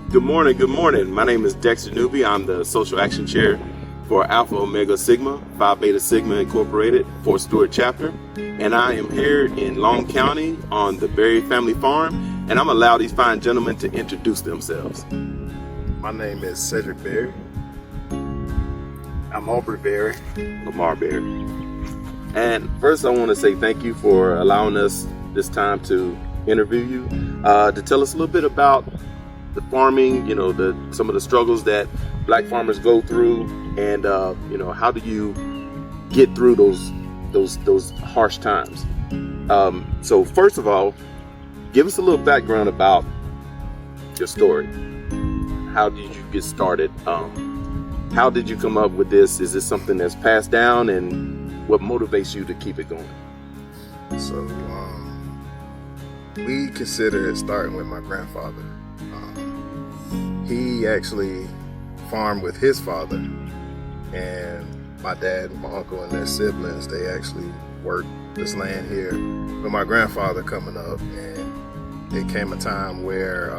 Good morning, good morning. My name is Dexter Newby. I'm the Social Action Chair for Alpha Omega Sigma, Phi Beta Sigma Incorporated, Fort Stewart chapter. And I am here in Long County on the Berry family farm, and I'm gonna allow these fine gentlemen to introduce themselves. My name is Cedric Berry. I'm Aubrey Berry. Lamar Berry. And first I want to say thank you for allowing us this time to interview you, to tell us a little bit about the farming, some of the struggles that black farmers go through, and how do you get through those harsh times. So first of all, give us a little background about your story. How did you get started? How did you come up with this? Is this something that's passed down, and what motivates you to keep it going? So we consider it starting with my grandfather. He actually farmed with his father, and my dad and my uncle and their siblings, they actually worked this land here with my grandfather coming up. And it came a time where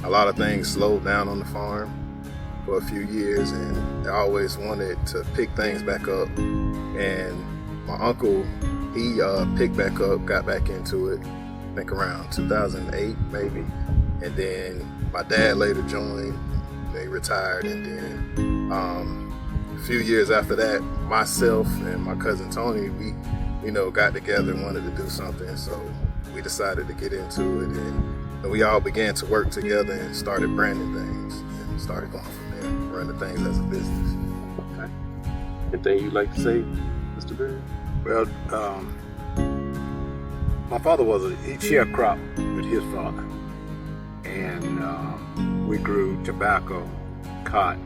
a lot of things slowed down on the farm for a few years, and they always wanted to pick things back up. And my uncle, he picked back up, got back into it, I think around 2008 maybe. And then my dad later joined, they retired, and then a few years after that, myself and my cousin Tony, we got together and wanted to do something, so we decided to get into it, and we all began to work together and started branding things and started going from there, running things as a business. Okay. Anything you'd like to say, Mr. Berry? Well, my father he sharecropped with his father. And we grew tobacco, cotton,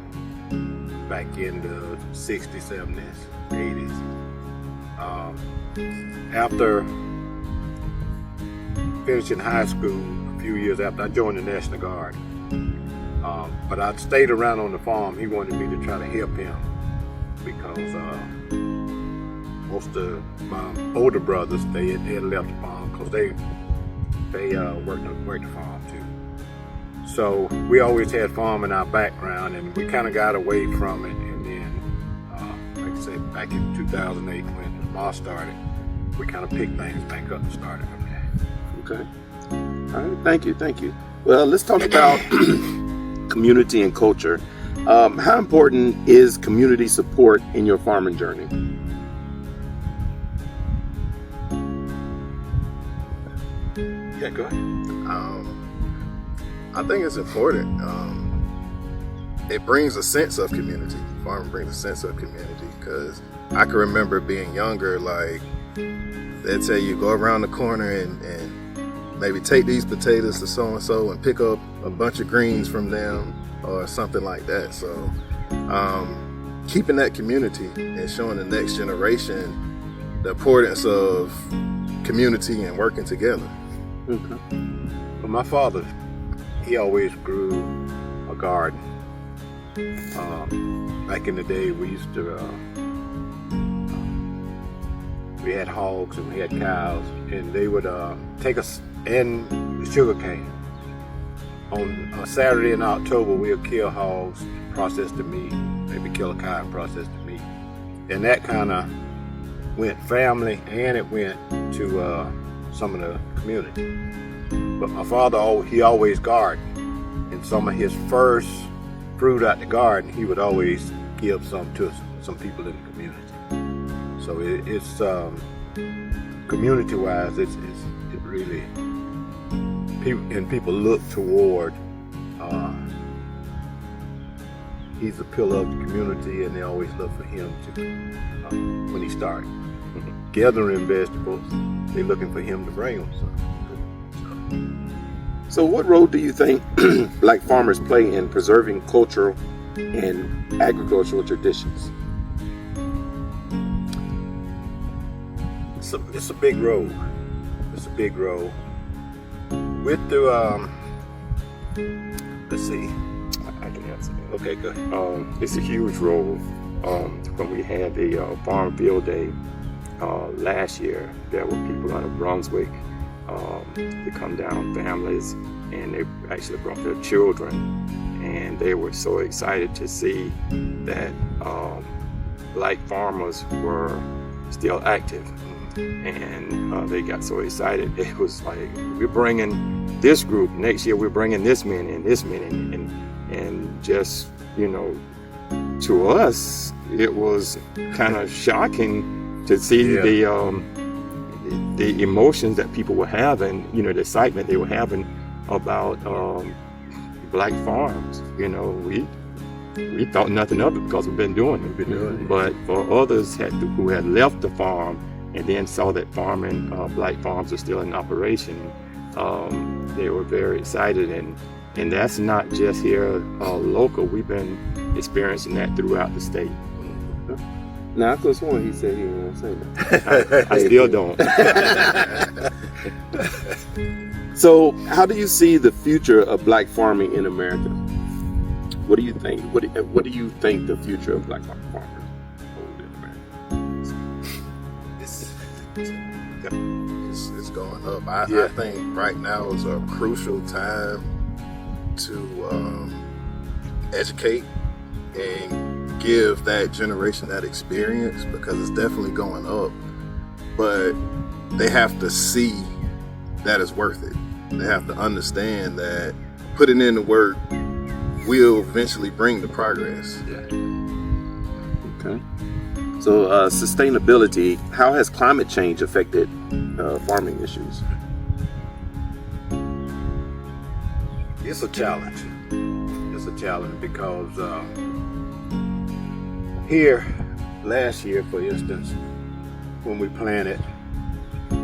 back in the 60s, 70s, 80s. After finishing high school, a few years after, I joined the National Guard. But I stayed around on the farm. He wanted me to try to help him because most of my older brothers, they had left the farm because they worked the farm too. So we always had farm in our background, and we kind of got away from it. And then, like I said, back in 2008 when Ma started, we kind of picked things back up and started from there. Okay. All right. Thank you. Well, let's talk about community and culture. How important is community support in your farming journey? Yeah, go ahead. I think it's important. It brings a sense of community. Farming brings a sense of community, because I can remember being younger, like they'd tell you go around the corner and maybe take these potatoes to so-and-so and pick up a bunch of greens from them or something like that. So keeping that community and showing the next generation the importance of community and working together. Mm-hmm. Well, my father, he always grew a garden. Back in the day, we used to, we had hogs and we had cows, and they would take us in the sugar cane. On a Saturday in October, we'll kill hogs, process the meat, maybe kill a cow and process the meat. And that kind of went family, and it went to some of the community. But my father, he always gardened, and some of his first fruit out the garden, he would always give some to some people in the community. So it's community-wise, it really, people look toward, he's a pillar of the community, and they always look for him to, when he started gathering vegetables, they're looking for him to bring them some. So what role do you think black farmers play in preserving cultural and agricultural traditions? It's a big role. It's a big role. With the, let's see. I can answer that. Okay, go ahead. It's a huge role. When we had the Farm Field Day last year, there were people out of Brunswick to come down, families, and they actually brought their children, and they were so excited to see that black farmers were still active, and they got so excited. It was like, we're bringing this group next year, we're bringing this many and just, you know, to us it was kind of shocking to see the emotions that people were having, you know, the excitement they were having about black farms. You know, we thought nothing of it because we've been doing it. But for others who had left the farm and then saw that farming, black farms are still in operation, they were very excited. And that's not just here local. We've been experiencing that throughout the state. Now, I could have sworn he said he didn't say that. I still don't. So, how do you see the future of black farming in America? What do you think? What do you think the future of black farmers hold in America? It's going up. I think right now is a crucial time to educate and give that generation that experience, because it's definitely going up. But they have to see that it's worth it. They have to understand that putting in the work will eventually bring the progress. Okay. So sustainability, how has climate change affected farming issues? It's a challenge. It's a challenge because here, last year, for instance, when we planted,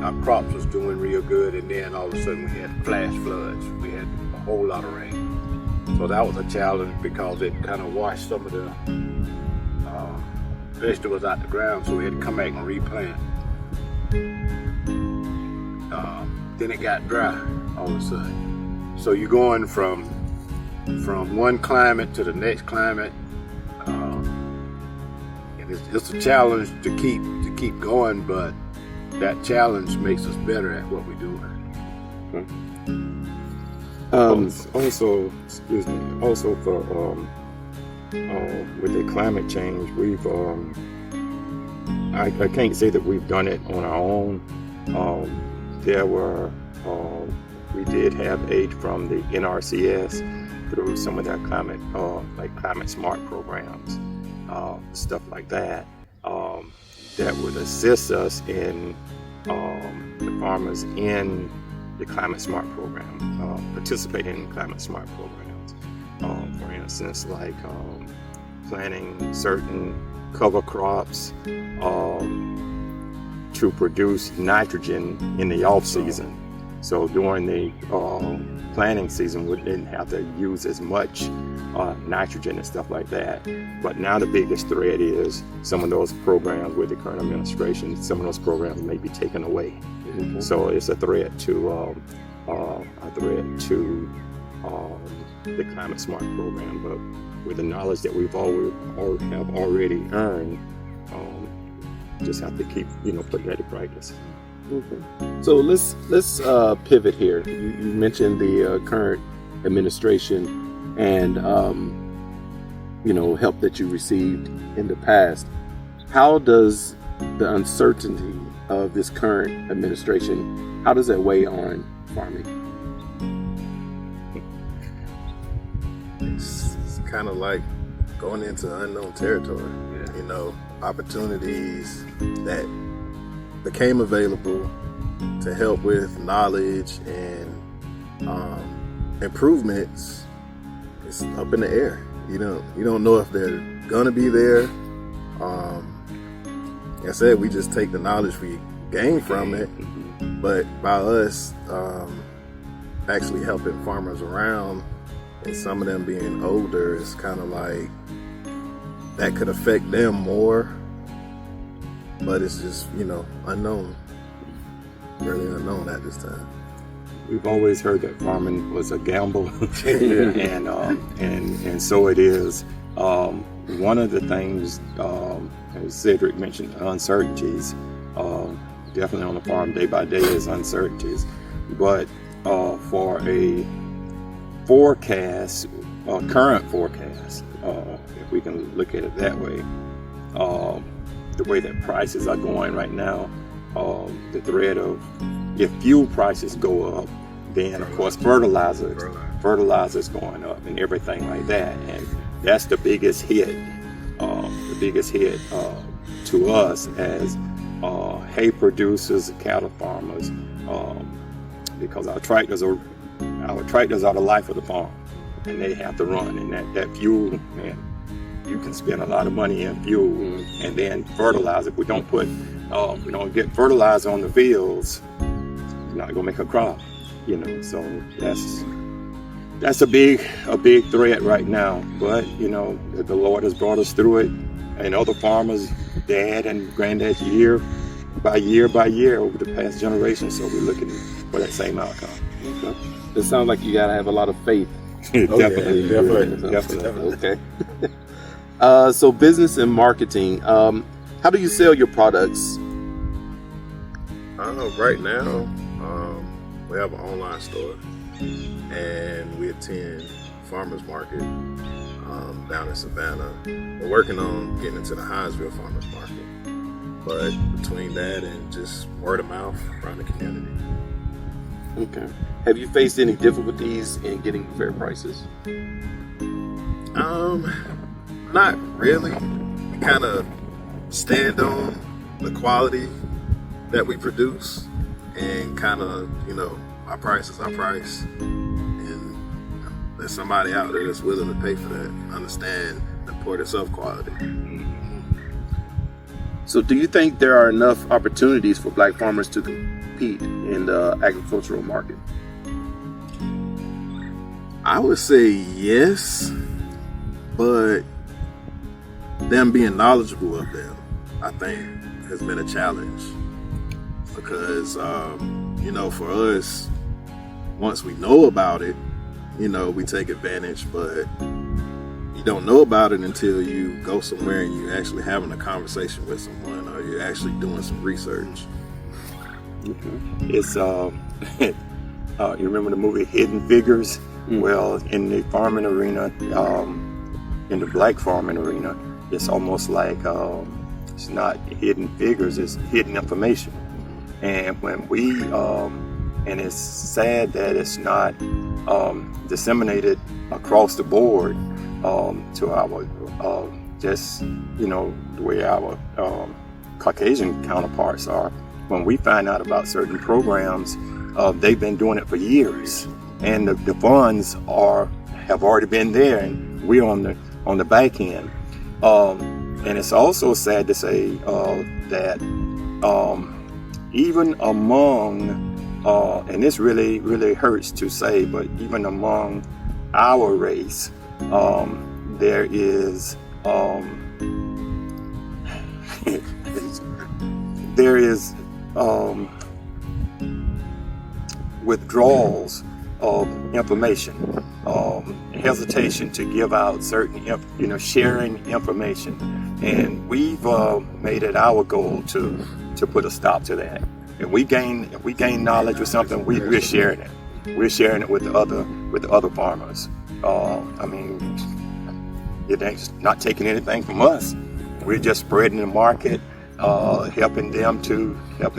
our crops was doing real good, and then all of a sudden we had flash floods. We had a whole lot of rain. So that was a challenge because it kind of washed some of the vegetables out the ground, so we had to come back and replant. Then it got dry all of a sudden. So you're going from one climate to the next climate, and it's a challenge to keep going, but that challenge makes us better at what we do. Also, excuse me. Also, for with the climate change, we've I can't say that we've done it on our own. We did have aid from the NRCS through some of their climate, like climate smart programs, stuff like that, that would assist us in the farmers in the climate smart program, participating in climate smart programs. For instance, like planting certain cover crops to produce nitrogen in the off season. So during the planting season, we didn't have to use as much nitrogen and stuff like that. But now the biggest threat is some of those programs with the current administration, some of those programs may be taken away. Mm-hmm. So it's a threat to the Climate Smart program. But with the knowledge that we've already earned, just have to keep putting that to practice. Okay. So let's pivot here. You mentioned the current administration and help that you received in the past. How does the uncertainty of this current administration, how does that weigh on farming? It's kind of like going into unknown territory. Opportunities that became available to help with knowledge and improvements. It's up in the air. You don't know if they're gonna be there. Like I said, we just take the knowledge we gain from it, but by us actually helping farmers around, and some of them being older, it's kind of like that could affect them more, but it's just unknown, really unknown at this time. We've always heard that farming was a gamble, and so it is. One of the things, as Cedric mentioned, uncertainties. Definitely on the farm, day by day is uncertainties. but for a forecast, current forecast, if we can look at it that way, the way that prices are going right now, the threat of if fuel prices go up, then of course fertilizer's going up and everything like that, and that's the biggest hit. To us as hay producers, cattle farmers, because our tractors are the life of the farm, and they have to run. And that fuel, man, you can spend a lot of money in fuel, and then fertilizer. If we don't get fertilizer on the fields, you're not gonna make a crop. So that's a big threat right now. But the Lord has brought us through it, and other farmers, dad and granddad, year by year over the past generation. So we're looking for that same outcome. Okay. It sounds like you gotta have a lot of faith. Definitely. Okay. So business and marketing. How do you sell your products? Right now, we have an online store, and we attend farmers market down in Savannah. We're working on getting into the Hinesville farmers market, but between that and just word of mouth around the community. Okay. Have you faced any difficulties in getting fair prices? Not really. We kind of stand on the quality that we produce, and kind of, our price is our price, and there's somebody out there that's willing to pay for that, understand the importance of quality. So do you think there are enough opportunities for Black farmers to compete in the agricultural market? I would say yes, but them being knowledgeable of them, I think, has been a challenge. Because, for us, once we know about it, we take advantage, but you don't know about it until you go somewhere and you're actually having a conversation with someone, or you're actually doing some research. It's, you remember the movie Hidden Figures? Well, in the farming arena, in the Black farming arena, it's almost like it's not hidden figures, it's hidden information. And when we, and it's sad that it's not disseminated across the board to our, the way our Caucasian counterparts are. When we find out about certain programs, they've been doing it for years, and the funds have already been there, and we're on the back end. And it's also sad to say that even among, and this really, really hurts to say, but even among our race, there is withdrawals of information, hesitation to give out certain, sharing information, and we've made it our goal to put a stop to that. If we gain knowledge or something, we're sharing it. We're sharing it with the other farmers. It ain't not taking anything from us. We're just spreading the market, helping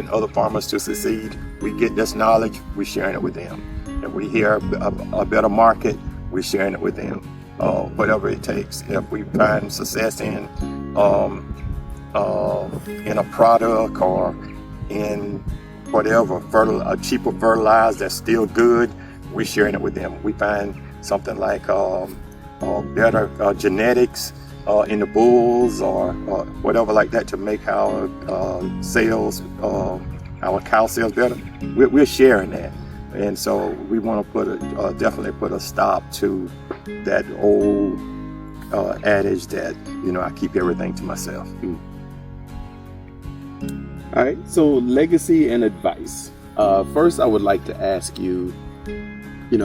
other farmers to succeed. We get this knowledge, we're sharing it with them. If we hear a better market, we're sharing it with them. Whatever it takes. If we find success in a product or in whatever, a cheaper fertilizer that's still good, we're sharing it with them. We find something like better genetics in the bulls or whatever like that to make our sales, our cow sales better. We're sharing that. And so we want to definitely put a stop to that old adage that, I keep everything to myself. All right, so legacy and advice. First, I would like to ask you, you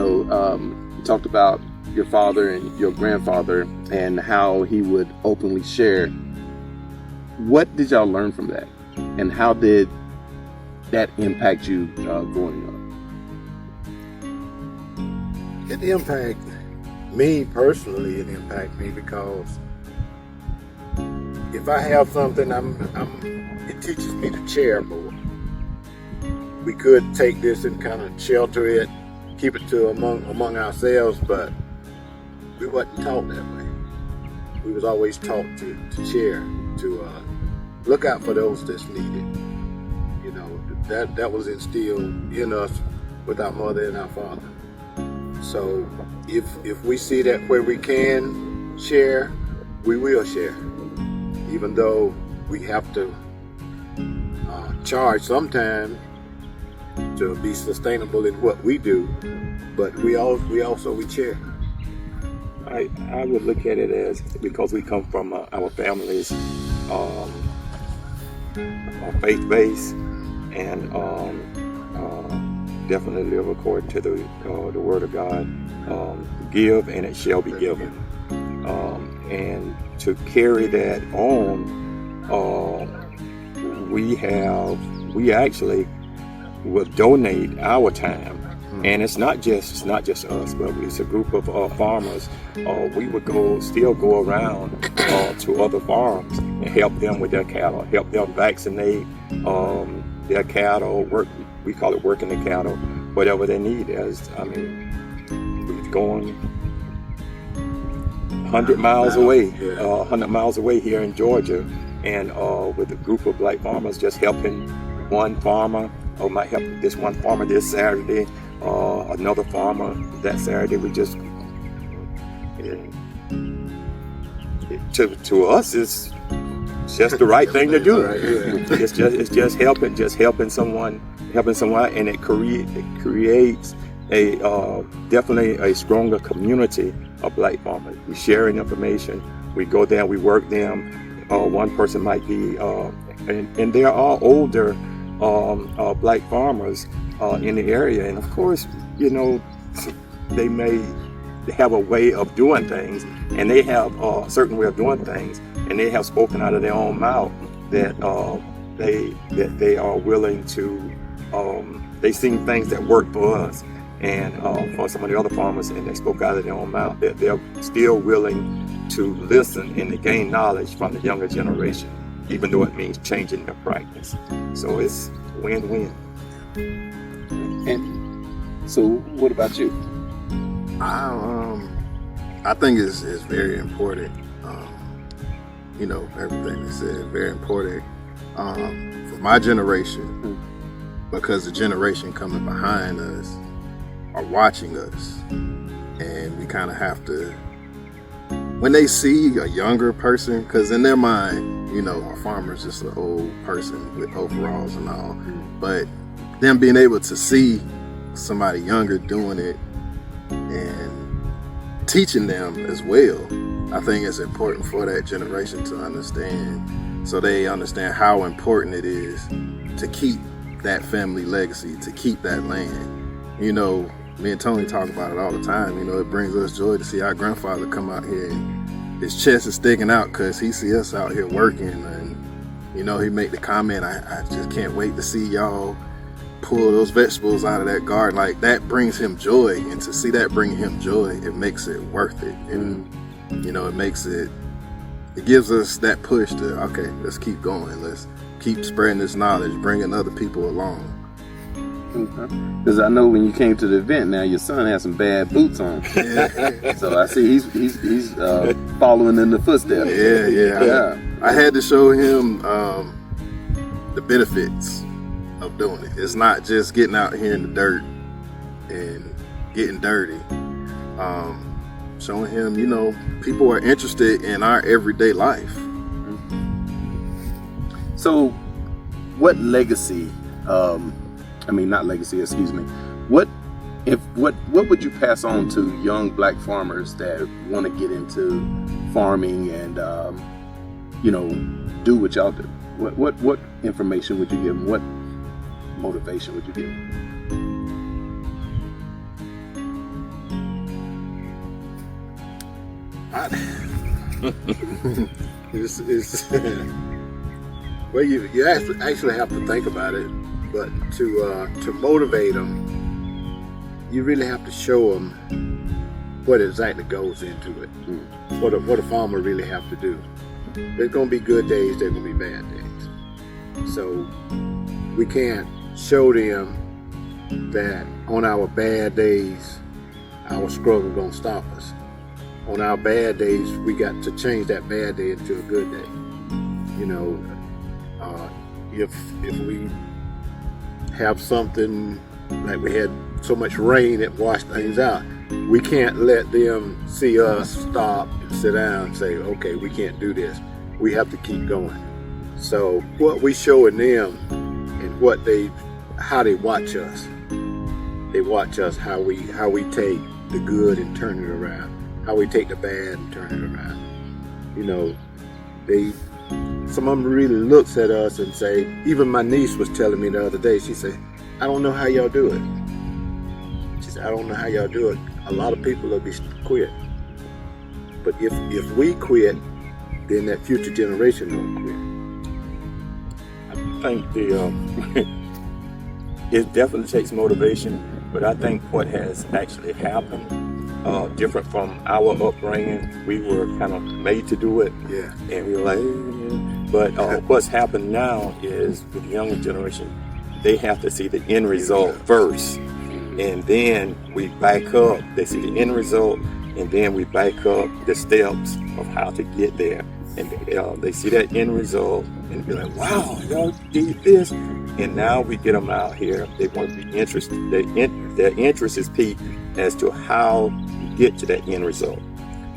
talked about your father and your grandfather and how he would openly share. What did y'all learn from that? And how did that impact you growing up? It impact me personally. It impact me because if I have something, it teaches me to share more. We could take this and kind of shelter it, keep it to among ourselves, but we wasn't taught that way. We was always taught to share, to look out for those that's needed. You know, that was instilled in us with our mother and our father. So if we see that where we can share, we will share. Even though we have to charge sometime to be sustainable in what we do, but we share. I would look at it as, because we come from our families faith base, and definitely live according to the Word of God. Give and it shall be given. And to carry that on, we actually will donate our time. And it's not just us, but it's a group of farmers. We would still go around to other farms and help them with their cattle, help them vaccinate their cattle. We call it working the cattle, whatever they need. We're going 100 miles away, 100 miles away here in Georgia, and with a group of black farmers, just helping one farmer. Might help this one farmer this Saturday, another farmer that Saturday. We just, to us, it's just the right thing to do. It's just helping someone, and it creates definitely a stronger community of black farmers. We sharing information. We go there, we work them. One person might be, and there are older black farmers in the area, and of course, they may have a way of doing things, and they have a certain way of doing things, and they have spoken out of their own mouth that they are willing to. They've seen things that work for us, and for some of the other farmers, and they spoke out of their own mouth that they're still willing to listen and to gain knowledge from the younger generation, even though it means changing their practice. So it's win-win. And so what about you? I think it's very important. Everything they said, very important for my generation, because the generation coming behind us are watching us, and we kind of have to, when they see a younger person, because in their mind, a farmer's just an old person with overalls and all, but them being able to see somebody younger doing it and teaching them as well, I think it's important for that generation to understand, so they understand how important it is to keep that family legacy, to keep that land. Me and Tony talk about it all the time. It brings us joy to see our grandfather come out here and his chest is sticking out because he see us out here working, and he make the comment, I just can't wait to see y'all pull those vegetables out of that garden. Like, that brings him joy, and to see that bring him joy, it makes it worth it. And it gives us that push to, okay, let's keep going, let's keep spreading this knowledge, bringing other people along. Because I know when you came to the event, now your son has some bad boots on. Yeah. So I see he's following in the footsteps. Yeah. I had to show him the benefits of doing it. It's not just getting out here in the dirt and getting dirty. Showing him, people are interested in our everyday life. So, what legacy? What would you pass on to young black farmers that want to get into farming and do what y'all do? What information would you give them? What motivation would you give them? Well, you actually have to think about it, but to motivate them, you really have to show them what exactly goes into it. What a farmer really have to do. There's gonna be good days, there's gonna be bad days. So we can't show them that on our bad days, our struggle gonna stop us. On our bad days, we got to change that bad day into a good day. You know, if we have something like we had so much rain that washed things out, we can't let them see us stop and sit down and say, okay, we can't do this. We have to keep going. So what we showing them and how they watch us. They watch us how we take the good and turn it around, how we take the bad and turn it around. You know, some of them really looks at us and say, even my niece was telling me the other day, she said, I don't know how y'all do it. She said, I don't know how y'all do it. A lot of people will be quit. But if we quit, then that future generation won't quit. I think it definitely takes motivation, but I think what has actually happened, different from our upbringing, we were kind of made to do it. Yeah. And we were like, but what's happened now is with the younger generation, they have to see the end result first. And then we back up. They see the end result, and then we back up the steps of how to get there. And they see that end result and be like, wow, y'all did this. And now we get them out here. They want to be interested. Their interest is piqued as to how you get to that end result.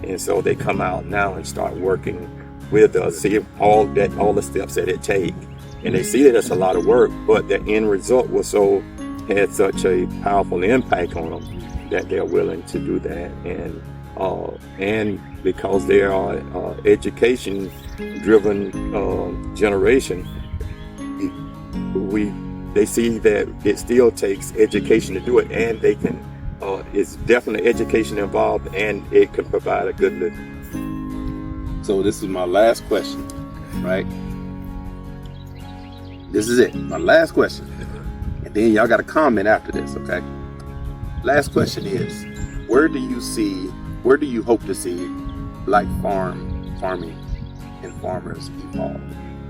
And so they come out now and start working with us, see all the steps that it takes. And they see that it's a lot of work, but the end result had such a powerful impact on them that they're willing to do that. And because they are education-driven generation, they see that it still takes education to do it, and they can. It's definitely education involved, and it can provide a good living. So this is my last question, right? This is it, my last question. And then y'all got to comment after this, okay? Last question is, where do you hope to see black farming and farmers evolve?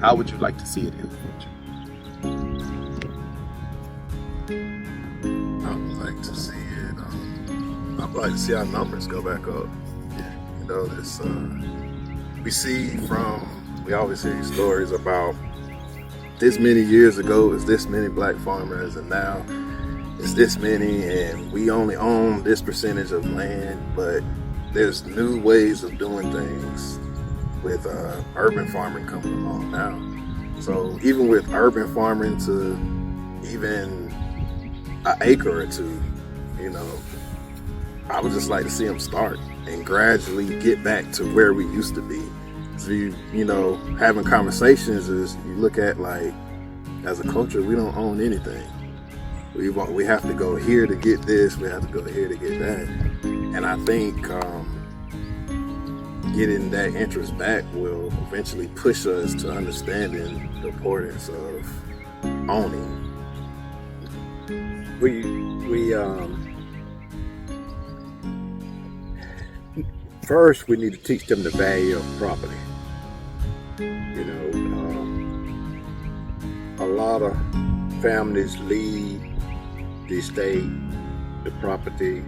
How would you like to see it in the future? I would like to see it. I'd like to see our numbers go back up. You know, this we always hear stories about this many years ago is this many black farmers, and now it's this many, and we only own this percentage of land. But there's new ways of doing things with urban farming coming along now. So even with urban farming to even an acre or two, you know, I would just like to see them start and gradually get back to where we used to be. So you know, having conversations is, you look at, like, as a culture, we don't own anything. We have to go here to get this, we have to go here to get that. And I think getting that interest back will eventually push us to understanding the importance of owning. First, we need to teach them the value of property. You know, a lot of families leave the estate, the property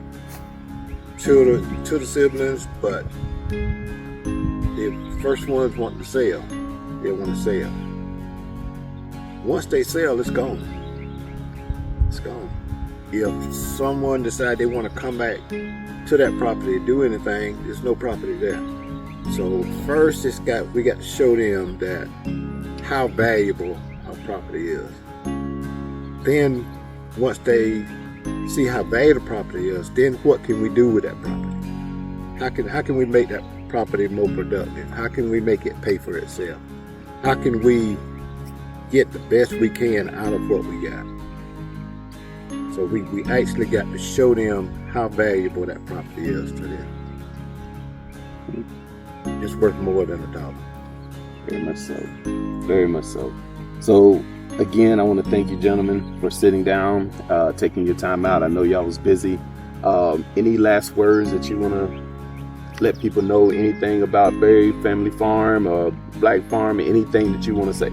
to the siblings, but the first ones want to sell. They want to sell. Once they sell, it's gone. It's gone. If someone decides they want to come back to that property, do anything, there's no property there. So first, we got to show them that how valuable our property is. Then once they see how valuable the property is, then what can we do with that property? How can we make that property more productive? How can we make it pay for itself? How can we get the best we can out of what we got? So we actually got to show them how valuable that property is to them. It's worth more than $1. Very much so. Very much so. So Again, I want to thank you, gentlemen, for sitting down, taking your time out. I know y'all was busy. Any last words that you want to let people know? Anything about Berry Family Farm or Black Farm? Anything that you want to say?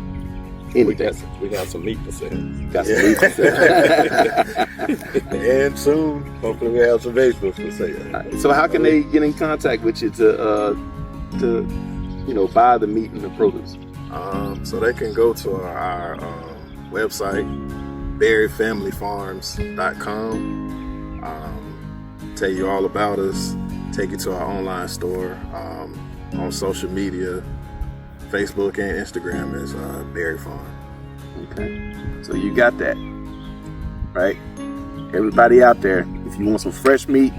Anything? We got some meat to sell. Got some meat to sell. And soon, hopefully, we have some vegetables for sale. So how can they get in contact with you to buy the meat and the produce? So they can go to our website, berryfamilyfarms.com. Tell you all about us. Take you to our online store. On social media, Facebook and Instagram is Berry Farm. Okay, so you got that, right? Everybody out there, if you want some fresh meat,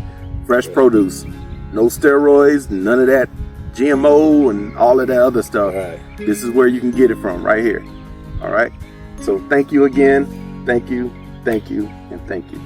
fresh produce, no steroids, none of that GMO and all of that other stuff, this is where you can get it from, right here. All right, so thank you again. Thank you, and thank you.